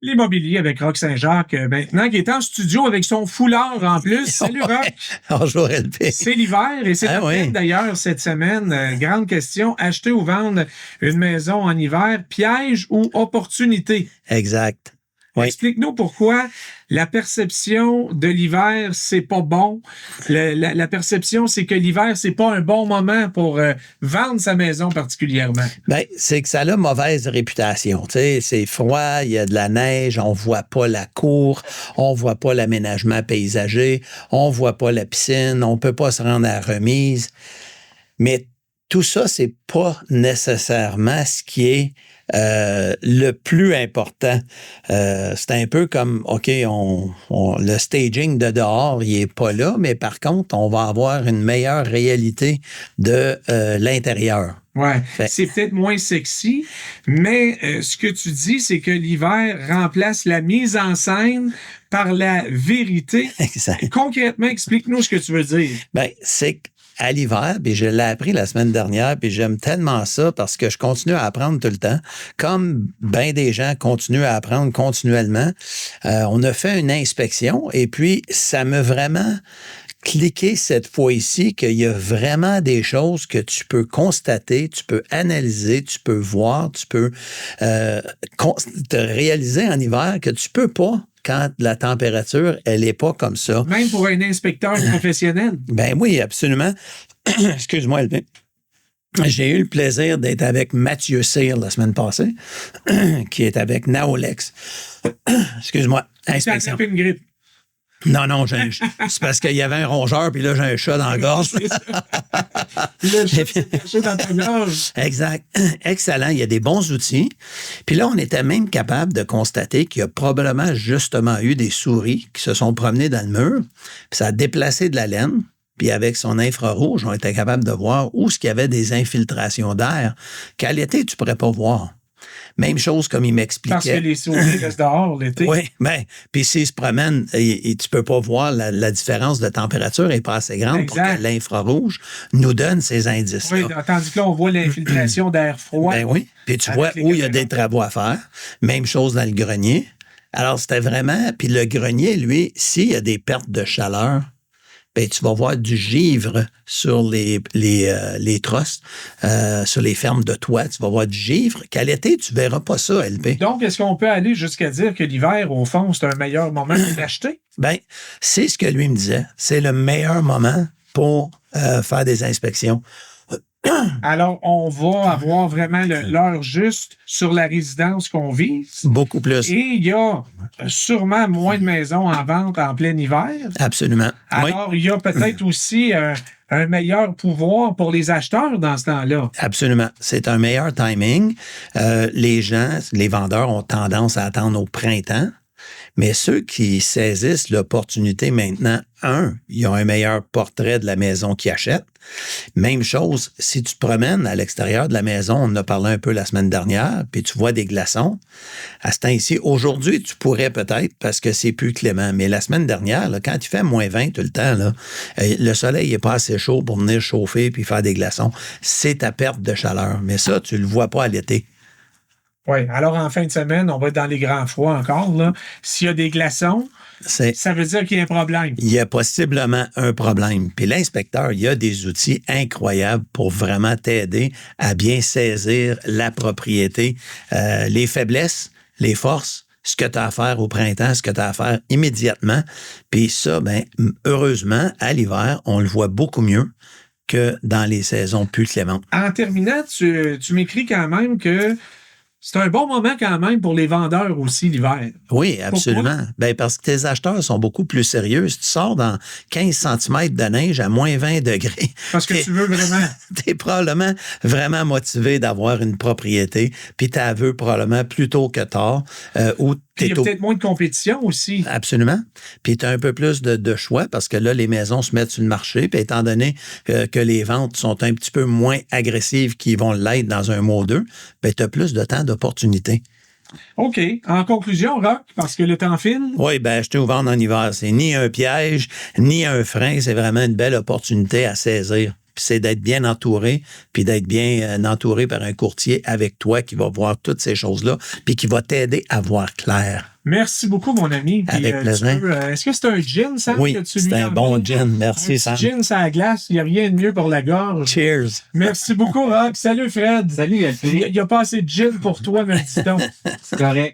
L'immobilier avec Roch Saint-Jacques, maintenant, qui est en studio avec son foulard en plus. Salut, Roch! Bonjour, LP. C'est l'hiver et c'est Ah le oui. thème d'ailleurs cette semaine. Grande question, acheter ou vendre une maison en hiver, piège ou opportunité? Exact. Oui. Explique-nous pourquoi la perception de l'hiver, c'est pas bon. La perception, c'est que l'hiver, c'est pas un bon moment pour vendre sa maison particulièrement. Ben, c'est que ça a mauvaise réputation. Tu sais, c'est froid, il y a de la neige, on voit pas la cour, on voit pas l'aménagement paysager, on voit pas la piscine, on peut pas se rendre à la remise. Mais tout ça, c'est pas nécessairement ce qui est le plus important. C'est un peu comme, OK, le staging de dehors, il est pas là, mais par contre, on va avoir une meilleure réalité de l'intérieur. Ouais, c'est peut-être moins sexy, mais ce que tu dis, c'est que l'hiver remplace la mise en scène par la vérité. Exact. Concrètement, explique-nous ce que tu veux dire. Ben, c'est qu'à l'hiver, puis je l'ai appris la semaine dernière, puis j'aime tellement ça parce que je continue à apprendre tout le temps, comme bien des gens continuent à apprendre continuellement. On a fait une inspection et puis ça m'a vraiment cliqué cette fois-ci qu'il y a vraiment des choses que tu peux constater, tu peux analyser, tu peux voir, tu peux te réaliser en hiver que tu peux pas quand la température, elle n'est pas comme ça. Même pour un inspecteur professionnel. Ben oui, absolument. Excuse-moi, LP. J'ai eu le plaisir d'être avec Mathieu Cyr la semaine passée, qui est avec Naolex. Excuse-moi. Inspection. Une grippe. Non, c'est parce qu'il y avait un rongeur, puis là, j'ai un chat dans la gorge. Le chat s'est caché dans ta gorge. Exact. Excellent. Il y a des bons outils. Puis là, on était même capable de constater qu'il y a probablement justement eu des souris qui se sont promenées dans le mur, puis ça a déplacé de la laine. Puis avec son infrarouge, on était capable de voir où est-ce qu'il y avait des infiltrations d'air qu'à l'été, tu ne pourrais pas voir. Même chose comme il m'expliquait. Parce que les souris restent dehors l'été. Oui, bien, puis s'ils se promènent, et tu peux pas voir la différence de température n'est pas assez grande Exact. pour que l'infrarouge nous donne ces indices-là. Oui, tandis que là, on voit l'infiltration d'air froid. Ben oui, puis tu vois où il y a des travaux à faire. Même chose dans le grenier. Alors, c'était vraiment... Puis le grenier, lui, s'il y a des pertes de chaleur, ben, tu vas voir du givre sur les trosses, sur les fermes de toit. Tu vas voir du givre. Qu'à l'été, tu ne verras pas ça, LP. Donc, est-ce qu'on peut aller jusqu'à dire que l'hiver, au fond, c'est un meilleur moment pour l'acheter? Bien, c'est ce que lui me disait. C'est le meilleur moment pour faire des inspections. Alors, on va avoir vraiment l'heure juste sur la résidence qu'on vise. Beaucoup plus. Et il y a sûrement moins de maisons en vente en plein hiver. Absolument. Alors, oui. il y a peut-être aussi un meilleur pouvoir pour les acheteurs dans ce temps-là. Absolument. C'est un meilleur timing. Les gens, les vendeurs ont tendance à attendre au printemps. Mais ceux qui saisissent l'opportunité maintenant, ils ont un meilleur portrait de la maison qu'ils achètent. Même chose, si tu te promènes à l'extérieur de la maison, on en a parlé un peu la semaine dernière, puis tu vois des glaçons. À ce temps-ci, aujourd'hui, tu pourrais peut-être, parce que c'est plus clément. Mais la semaine dernière, là, quand il fait moins 20 tout le temps, là, le soleil n'est pas assez chaud pour venir chauffer puis faire des glaçons. C'est ta perte de chaleur. Mais ça, tu le vois pas à l'été. Oui, alors en fin de semaine, on va être dans les grands froids encore. Là. S'il y a des glaçons, ça veut dire qu'il y a un problème. Il y a possiblement un problème. Puis l'inspecteur, il y a des outils incroyables pour vraiment t'aider à bien saisir la propriété, les faiblesses, les forces, ce que tu as à faire au printemps, ce que tu as à faire immédiatement. Puis ça, ben, heureusement, à l'hiver, on le voit beaucoup mieux que dans les saisons plus clémentes. En terminant, tu m'écris quand même que c'est un bon moment quand même pour les vendeurs aussi l'hiver. Oui, absolument. Ben, parce que tes acheteurs sont beaucoup plus sérieux. Si tu sors dans 15 cm de neige à moins 20 degrés. Parce que tu veux vraiment. Tu es probablement vraiment motivé d'avoir une propriété, puis tu la veux probablement plus tôt que tard. Il y a peut-être moins de compétition aussi. Absolument. Puis tu as un peu plus de choix parce que là, les maisons se mettent sur le marché. Puis étant donné que les ventes sont un petit peu moins agressives qu'ils vont l'être dans un mois ou deux, bien, tu as plus de temps d'opportunité. OK. En conclusion, Roch, parce que le temps file. Oui, bien, acheter ou vendre en hiver, c'est ni un piège, ni un frein. C'est vraiment une belle opportunité à saisir. Puis c'est d'être bien entouré, puis d'être bien entouré par un courtier avec toi qui va voir toutes ces choses-là, puis qui va t'aider à voir clair. Merci beaucoup, mon ami. Puis, Avec plaisir. Est-ce que c'est un gin, Sam? Oui, que tu c'est lui un as bon envoyé? gin. Merci, Sam. Gin sur la glace, il n'y a rien de mieux pour la gorge. Cheers. Merci beaucoup, Rob. Salut, Fred. Salut, Il n'y a pas assez de gin pour toi, mais dis donc. C'est correct.